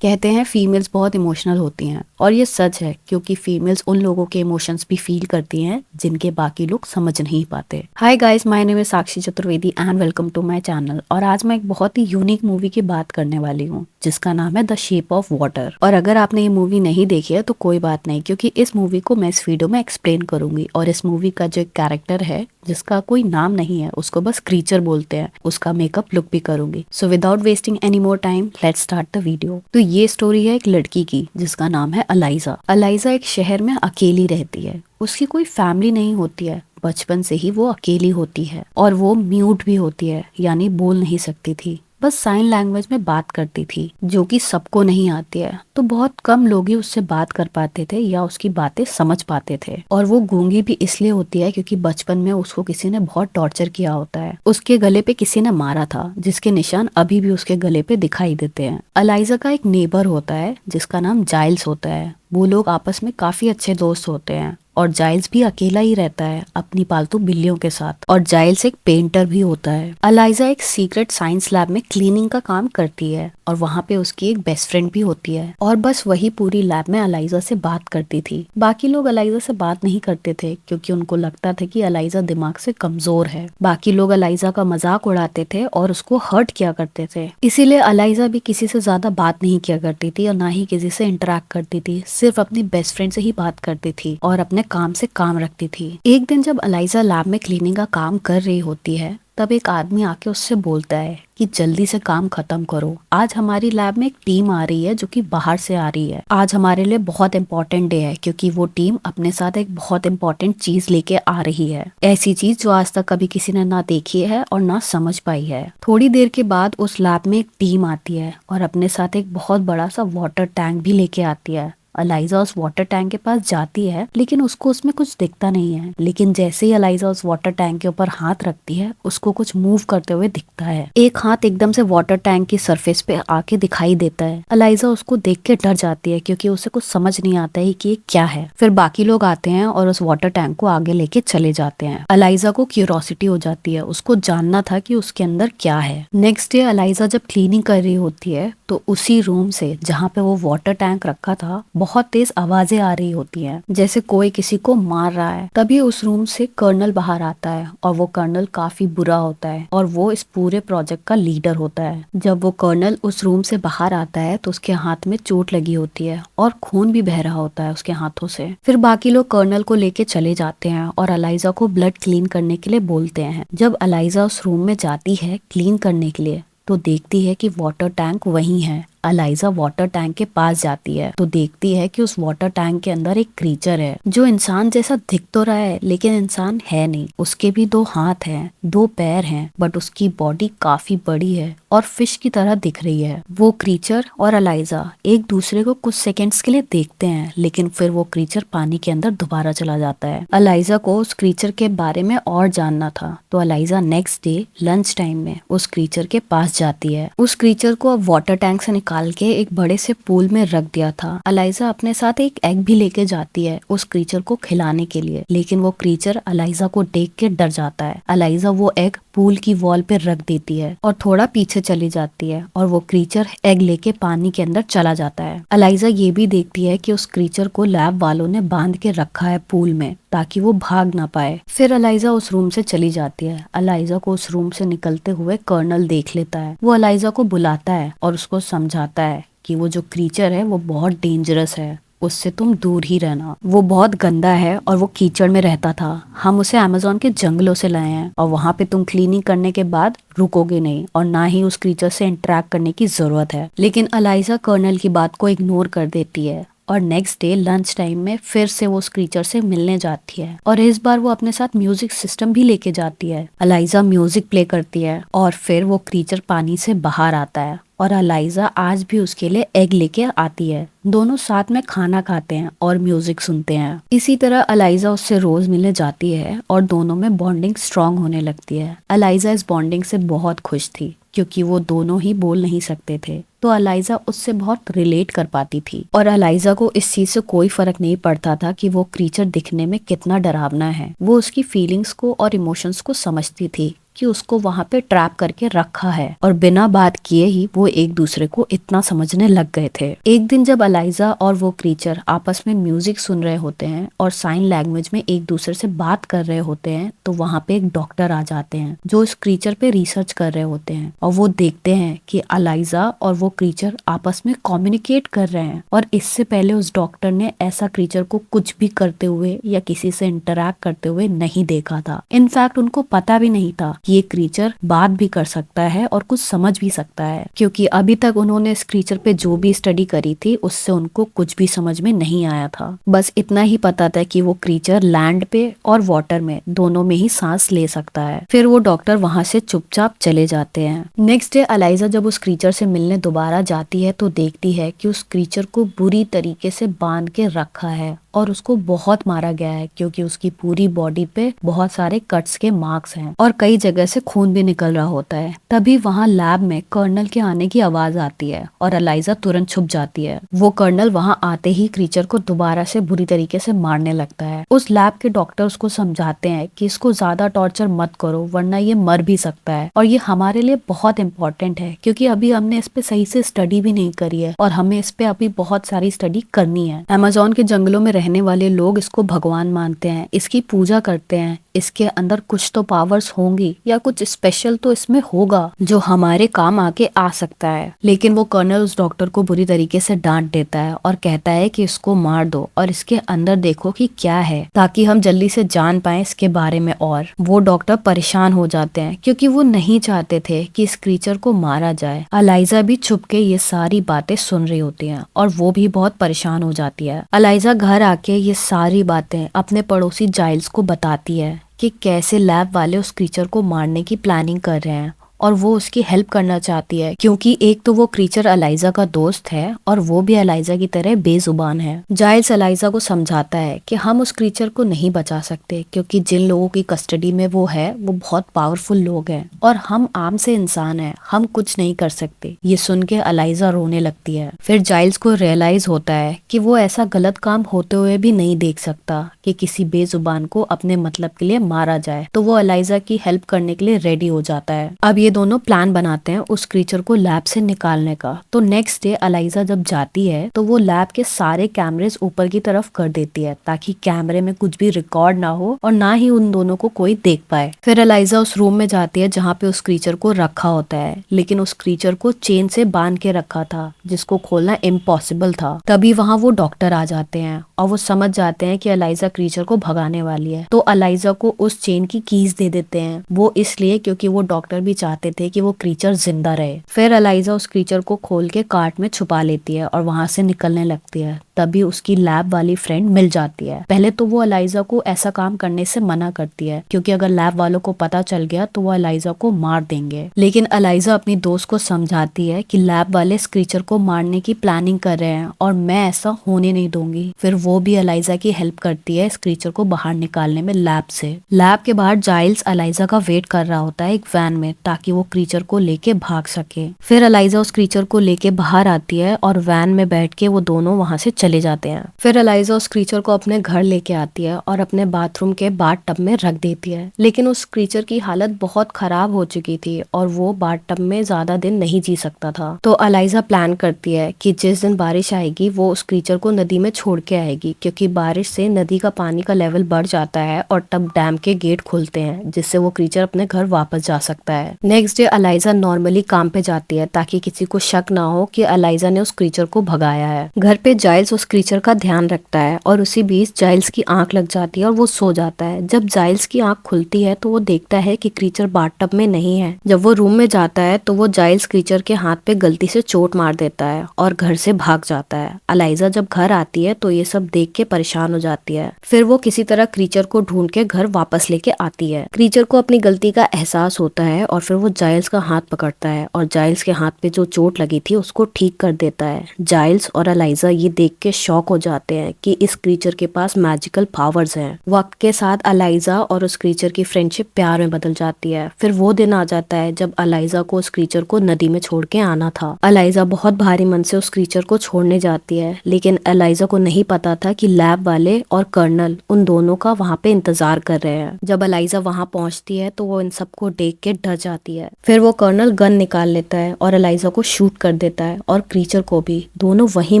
कहते हैं फीमेल्स बहुत इमोशनल होती हैं और ये सच है क्योंकि फीमेल्स उन लोगों के इमोशंस भी फील करती हैं जिनके बाकी लोग समझ नहीं पाते। Hi guys, my name is Sakshi Chaturvedi and welcome to my channel. और आज मैं एक बहुत ही यूनिक मूवी की बात करने वाली हूँ जिसका नाम है द शेप ऑफ वाटर। और अगर आपने ये मूवी नहीं देखी है तो कोई बात नहीं, क्योंकि इस मूवी को मैं इस वीडियो में एक्सप्लेन करूंगी। और इस मूवी का जो एक कैरेक्टर है जिसका कोई नाम नहीं है, उसको बस क्रीचर बोलते हैं, उसका मेकअप लुक भी करूंगी। So without wasting any more time let's start the video. तो ये स्टोरी है एक लड़की की जिसका नाम है अलाइजा। अलाइजा एक शहर में अकेली रहती है, उसकी कोई फैमिली नहीं होती है, बचपन से ही वो अकेली होती है और वो म्यूट भी होती है, यानी बोल नहीं सकती थी, बस साइन लैंग्वेज में बात करती थी जो कि सबको नहीं आती है। तो बहुत कम लोग ही उससे बात कर पाते थे या उसकी बातें समझ पाते थे। और वो गूंगी भी इसलिए होती है क्योंकि बचपन में उसको किसी ने बहुत टॉर्चर किया होता है, उसके गले पे किसी ने मारा था जिसके निशान अभी भी उसके गले पे दिखाई देते हैं। अलाइजा का एक नेबर होता है जिसका नाम जाइल्स होता है। वो लोग आपस में काफी अच्छे दोस्त होते हैं और जाइल्स भी अकेला ही रहता है अपनी पालतू बिल्लियों के साथ। और जाइल्स एक पेंटर भी होता है। अलाइजा एक सीक्रेट साइंस लैब में क्लीनिंग का काम करती है और वहाँ पे उसकी एक बेस्ट फ्रेंड भी होती है और बस वही पूरी लैब में अलाइजा से बात करती थी। बाकी लोग अलाइजा से बात नहीं करते थे क्योंकि उनको लगता था कि अलाइजा दिमाग से कमजोर है। बाकी लोग अलाइजा का मजाक उड़ाते थे और उसको हर्ट किया करते थे। इसीलिए अलाइजा भी किसी से ज्यादा बात नहीं किया करती थी और ना ही किसी से इंटरेक्ट करती थी, सिर्फ अपनी बेस्ट फ्रेंड से ही बात करती थी और अपने काम से काम रखती थी। एक दिन जब अलाइजा लैब में क्लीनिंग का काम कर रही होती है तब एक आदमी आके उससे बोलता है कि जल्दी से काम खत्म करो, आज हमारी लैब में एक टीम आ रही है जो कि बाहर से आ रही है। आज हमारे लिए बहुत इंपॉर्टेंट डे है क्योंकि वो टीम अपने साथ एक बहुत इंपॉर्टेंट चीज लेके आ रही है, ऐसी चीज जो आज तक कभी किसी ने ना देखी है और ना समझ पाई है। थोड़ी देर के बाद उस लैब में एक टीम आती है और अपने साथ एक बहुत बड़ा सा वाटर टैंक भी लेके आती है। अलाइजा उस वाटर टैंक के पास जाती है लेकिन उसको उसमें कुछ दिखता नहीं है। लेकिन जैसे ही अलाइजा उस वाटर टैंक के ऊपर हाथ रखती है उसको कुछ मूव करते हुए दिखता है। एक हाथ एकदम से वाटर टैंक की सरफेस पे आके दिखाई देता है। अलाइजा उसको देख के डर जाती है क्योंकि उसे कुछ समझ नहीं आता है कि ये क्या है। फिर बाकी लोग आते हैं और उस वाटर टैंक को आगे लेके चले जाते हैं। अलाइजा को क्यूरोसिटी हो जाती है, उसको जानना था कि उसके अंदर क्या है। नेक्स्ट डे अलाइजा जब क्लीनिंग कर रही होती है तो उसी रूम से जहाँ पे वो वाटर टैंक रखा था बहुत तेज आवाजें आ रही होती हैं, जैसे कोई किसी को मार रहा है। तभी उस रूम से कर्नल बाहर आता है और वो कर्नल काफी बुरा होता है और वो इस पूरे प्रोजेक्ट का लीडर होता है। जब वो कर्नल उस रूम से बाहर आता है तो उसके हाथ में चोट लगी होती है और खून भी बह रहा होता है उसके हाथों से। फिर बाकी लोग कर्नल को लेके चले जाते हैं और अलाइजा को ब्लड क्लीन करने के लिए बोलते हैं। जब अलाइजा उस रूम में जाती है क्लीन करने के लिए तो देखती है कि वाटर टैंक वहीं है। अलाइजा वाटर टैंक के पास जाती है तो देखती है कि उस वाटर टैंक के अंदर एक क्रीचर है जो इंसान जैसा दिख तो रहा है लेकिन इंसान है नहीं। उसके भी 2 हाथ हैं, 2 पैर हैं, बट उसकी बॉडी काफी बड़ी है और फिश की तरह दिख रही है। वो क्रीचर और अलाइजा एक दूसरे को कुछ सेकेंड्स के लिए देखते हैं लेकिन फिर वो क्रीचर पानी के अंदर दोबारा चला जाता है। अलाइजा को उस क्रीचर के बारे में और जानना था तो ELISA next day lunch time में उस क्रीचर के पास जाती है। उस क्रीचर को अब वाटर टैंक से निकाल के एक बड़े से पूल में रख दिया था। अलाइजा अपने साथ एक एग भी लेके जाती है उस क्रीचर को खिलाने के लिए, लेकिन वो क्रीचर अलाइजा को देख के डर जाता है। अलाइजा वो एग पूल की वॉल पे रख देती है और थोड़ा पीछे चली जाती है और वो क्रीचर एग लेके पानी के अंदर चला जाता है। अलाइजा ये भी देखती है कि उस क्रीचर को लैब वालों ने बांध के रखा है पूल में ताकि वो भाग ना पाए। फिर अलाइजा उस रूम से चली जाती है। अलाइजा को उस रूम से निकलते हुए कर्नल देख लेता है। वो अलाइजा को बुलाता है और उसको समझाता है कि वो जो क्रीचर है वो बहुत डेंजरस है, उससे तुम दूर ही रहना, वो बहुत गंदा है और वो कीचड़ में रहता था। हम उसे अमेज़न के जंगलों से लाए हैं और वहाँ पे तुम क्लीनिंग करने के बाद रुकोगे नहीं और ना ही उस क्रीचर से इंटरेक्ट करने की जरूरत है। लेकिन अलाइजा कर्नल की बात को इग्नोर कर देती है और नेक्स्ट डे लंच टाइम में फिर से वो उस क्रीचर से मिलने जाती है और इस बार वो अपने साथ म्यूजिक सिस्टम भी लेके जाती है। अलाइजा म्यूजिक प्ले करती है और फिर वो क्रीचर पानी से बाहर आता है और अलाइजा आज भी उसके लिए एग लेके आती है। दोनों साथ में खाना खाते हैं और म्यूजिक सुनते हैं। इसी तरह अलाइजा उससे रोज मिलने जाती है और दोनों में बॉन्डिंग स्ट्रांग होने लगती है। अलाइजा इस बॉन्डिंग से बहुत खुश थी क्योंकि वो दोनों ही बोल नहीं सकते थे तो अलाइजा उससे बहुत रिलेट कर पाती थी और अलाइजा को इस चीज से कोई फर्क नहीं पड़ता था कि वो क्रीचर दिखने में कितना डरावना है। वो उसकी फीलिंग्स को और इमोशंस को समझती थी कि उसको वहाँ पे ट्रैप करके रखा है और बिना बात किए ही वो एक दूसरे को इतना समझने लग गए थे। एक दिन जब अलाइजा और वो क्रीचर आपस में म्यूजिक सुन रहे होते हैं और साइन लैंग्वेज में एक दूसरे से बात कर रहे होते हैं तो वहाँ पे एक डॉक्टर आ जाते हैं जो इस क्रीचर पे रिसर्च कर रहे होते हैं और वो देखते हैं कि अलाइजा और वो क्रीचर आपस में कम्युनिकेट कर रहे हैं और इससे पहले उस डॉक्टर ने ऐसा क्रीचर को कुछ भी करते हुए या किसी से इंटरैक्ट करते हुए नहीं देखा था। इनफैक्ट उनको पता भी नहीं था कि ये क्रीचर बात भी कर सकता है और कुछ समझ भी सकता है, क्योंकि अभी तक उन्होंने इस क्रीचर पे जो भी स्टडी करी थी उससे उनको कुछ भी समझ में नहीं आया था। बस इतना ही पता था कि वो क्रीचर लैंड पे और वाटर में दोनों में ही सांस ले सकता है। फिर वो डॉक्टर वहां से चुपचाप चले जाते हैं। नेक्स्ट डे अलाइजा जब उस क्रीचर से मिलने दोबारा जाती है तो देखती है कि उस क्रीचर को बुरी तरीके से बांध के रखा है और उसको बहुत मारा गया है, क्योंकि उसकी पूरी बॉडी पे बहुत सारे कट्स के मार्क्स हैं और कई जगह से खून भी निकल रहा होता है। तभी वहाँ लैब में कर्नल के आने की आवाज आती है और अलाइजा तुरंत छुप जाती है। वो कर्नल वहाँ आते ही क्रीचर को दोबारा से बुरी तरीके से मारने लगता है। उस लैब के डॉक्टर उसको समझाते हैं कि इसको ज्यादा टॉर्चर मत करो वरना ये मर भी सकता है और ये हमारे लिए बहुत इंपॉर्टेंट है, क्योंकि अभी हमने इस पे सही से स्टडी भी नहीं करी है और हमें इस पे अभी बहुत सारी स्टडी करनी है। अमेज़न के जंगलों में रहने वाले लोग इसको भगवान मानते हैं, इसकी पूजा करते हैं। इसके अंदर कुछ तो पावर्स होंगी या कुछ स्पेशल तो इसमें होगा जो हमारे काम आके आ सकता है। लेकिन वो कर्नल उस डॉक्टर को बुरी तरीके से डांट देता है और कहता है कि इसको मार दो और इसके अंदर देखो कि क्या है, ताकि हम जल्दी से जान पाए इसके बारे में। और वो डॉक्टर परेशान हो जाते हैं क्योंकि वो नहीं चाहते थे कि इस क्रीचर को मारा जाए। अलाइजा भी छुप के ये सारी बातें सुन रही होती हैं और वो भी बहुत परेशान हो जाती है। अलाइजा घर आके ये सारी बातें अपने पड़ोसी जाइल्स को बताती है कि कैसे लैब वाले उस क्रीचर को मारने की प्लानिंग कर रहे हैं और वो उसकी हेल्प करना चाहती है, क्योंकि एक तो वो क्रीचर अलाइजा का दोस्त है और वो भी अलाइजा की तरह बेजुबान है। जाइल्स अलाइजा को समझाता है कि हम उस क्रीचर को नहीं बचा सकते, क्योंकि जिन लोगों की कस्टडी में वो है वो बहुत पावरफुल लोग हैं और हम आम से इंसान हैं, हम कुछ नहीं कर सकते। ये सुन के अलाइजा रोने लगती है। फिर जाइल्स को रियलाइज होता है कि वो ऐसा गलत काम होते हुए भी नहीं देख सकता कि किसी बेजुबान को अपने मतलब के लिए मारा जाए, तो वो अलाइजा की हेल्प करने के लिए रेडी हो जाता है। अब ये दोनों प्लान बनाते हैं उस क्रीचर को लैब से निकालने का। तो नेक्स्ट डे अलाइजा जब जाती है तो वो लैब के सारे कैमरेज ऊपर की तरफ कर देती है ताकि कैमरे में कुछ भी रिकॉर्ड ना हो और ना ही उन दोनों को कोई देख पाए। फिर अलाइजा उस रूम में जाती है जहाँ पे उस क्रीचर को रखा होता है, लेकिन उस क्रीचर को चेन से बांध के रखा था जिसको खोलना इम्पॉसिबल था। तभी वहाँ वो डॉक्टर आ जाते हैं और वो समझ जाते हैं कि अलाइजा क्रीचर को भगाने वाली है, तो अलाइजा को उस चेन की कीज दे देते हैं। वो इसलिए क्योंकि वो डॉक्टर भी चाहते थे कि वो क्रीचर जिंदा रहे। फिर अलाइजा उस क्रीचर को खोल के कार्ट में छुपा लेती है और वहां से निकलने लगती है। तभी उसकी लैब वाली फ्रेंड मिल जाती है। पहले तो वो अलाइजा को ऐसा काम करने से मना करती है, क्योंकि अगर लैब वालों को पता चल गया तो वो अलाइजा को मार देंगे। लेकिन अलाइजा अपनी दोस्त को समझाती है कि लैब वाले इस क्रीचर को मारने की प्लानिंग कर रहे हैं और मैं ऐसा होने नहीं दूंगी। फिर वो भी अलाइजा की हेल्प करती है इस क्रीचर को बाहर निकालने में लैब से। लैब के बाहर जाइल्स अलाइजा का वेट कर रहा होता है एक वैन में, ताकि वो क्रीचर को लेके भाग सके। फिर अलाइजा उस क्रीचर को लेके बाहर आती है और वैन में बैठ के वो दोनों वहां से चले जाते हैं। फिर अलाइजा उस क्रीचर को अपने घर लेके आती है और अपने बाथरूम के बाथ टब में रख देती है। लेकिन उस क्रीचर की हालत बहुत खराब हो चुकी थी और वो बाथ टब में ज्यादा दिन नहीं जी सकता था। तो अलाइजा प्लान करती है कि जिस दिन बारिश आएगी वो उस क्रीचर को नदी में छोड़ के आएगी, क्योंकि बारिश से नदी का पानी का लेवल बढ़ जाता है और तब डैम के गेट खुलते हैं, जिससे वो क्रीचर अपने घर वापस जा सकता है। नेक्स्ट डे अलाइजा नॉर्मली काम पे जाती है ताकि किसी को शक ना हो कि अलाइजा ने उस क्रीचर को भगाया है। घर पे जाइल्स उस क्रीचर का ध्यान रखता है और उसी बीच जाइल्स की आंख लग जाती है और वो सो जाता है। जब जाइल्स की आंख खुलती है तो वो देखता है कि क्रीचर बाथटब में नहीं है। जब वो रूम में जाता है तो वो जाइल्स क्रीचर के हाथ पे गलती से चोट मार देता है और घर से भाग जाता है। अलाइजा जब घर आती है तो ये सब देख के परेशान हो जाती है। फिर वो किसी तरह क्रीचर को ढूंढ के घर वापस लेके आती है। क्रीचर को अपनी गलती का एहसास होता है और फिर वो जाइल्स का हाथ पकड़ता है और जाइल्स के हाथ पे जो चोट लगी थी उसको ठीक कर देता है। जाइल्स और एलाइजा ये देख के शॉक हो जाते हैं कि इस क्रीचर के पास मैजिकल पावर्स हैं। वक्त के साथ एलाइजा और उस क्रीचर की फ्रेंडशिप प्यार में बदल जाती है। फिर वो दिन आ जाता है जब एलाइजा को उस क्रीचर को नदी में छोड़ के आना था। एलाइजा बहुत भारी मन से उस क्रीचर को छोड़ने जाती है, लेकिन एलाइजा को नहीं पता था कि लैब वाले और कर्नल उन दोनों का वहाँ पे इंतजार कर रहे हैं। जब एलाइजा वहाँ पहुँचती है तो वो इन सबको देख के डर जाती है। फिर वो कर्नल गन निकाल लेता है और एलाइजा को शूट कर देता है और क्रीचर को भी। दोनों वहीं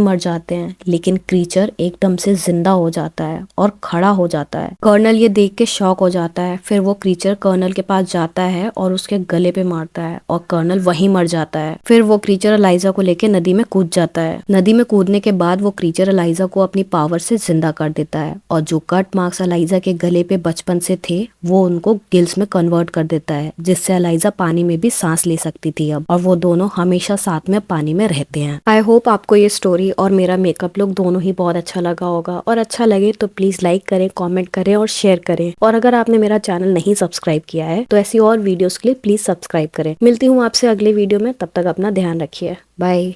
मर जाते हैं, लेकिन क्रीचर एकदम से जिंदा हो जाता है और खड़ा हो जाता है। कर्नल ये देख के शॉक हो जाता है। फिर वो क्रीचर कर्नल के पास जाता है और उसके गले पे मारता है और कर्नल वहीं मर जाता है। फिर वो क्रीचर एलाइजा को लेके नदी में कूद जाता है। नदी में कूदने के बाद वो क्रीचर एलाइजा को अपनी पावर से जिंदा कर देता है और जो कट मार्क्स एलाइजा के गले पे बचपन से थे वो उनको गिल्स में कन्वर्ट कर देता है, जिससे एलाइजा पानी में भी सांस ले सकती थी अब, और वो दोनों हमेशा साथ में पानी में रहते हैं। आई होप आपको ये स्टोरी और मेरा मेकअप लुक दोनों ही बहुत अच्छा लगा होगा, और अच्छा लगे तो प्लीज लाइक करें, कमेंट करें और शेयर करें। और अगर आपने मेरा चैनल नहीं सब्सक्राइब किया है तो ऐसी और वीडियोस के लिए प्लीज सब्सक्राइब करें। मिलती हूँ आपसे अगले वीडियो में, तब तक अपना ध्यान रखिए। बाय।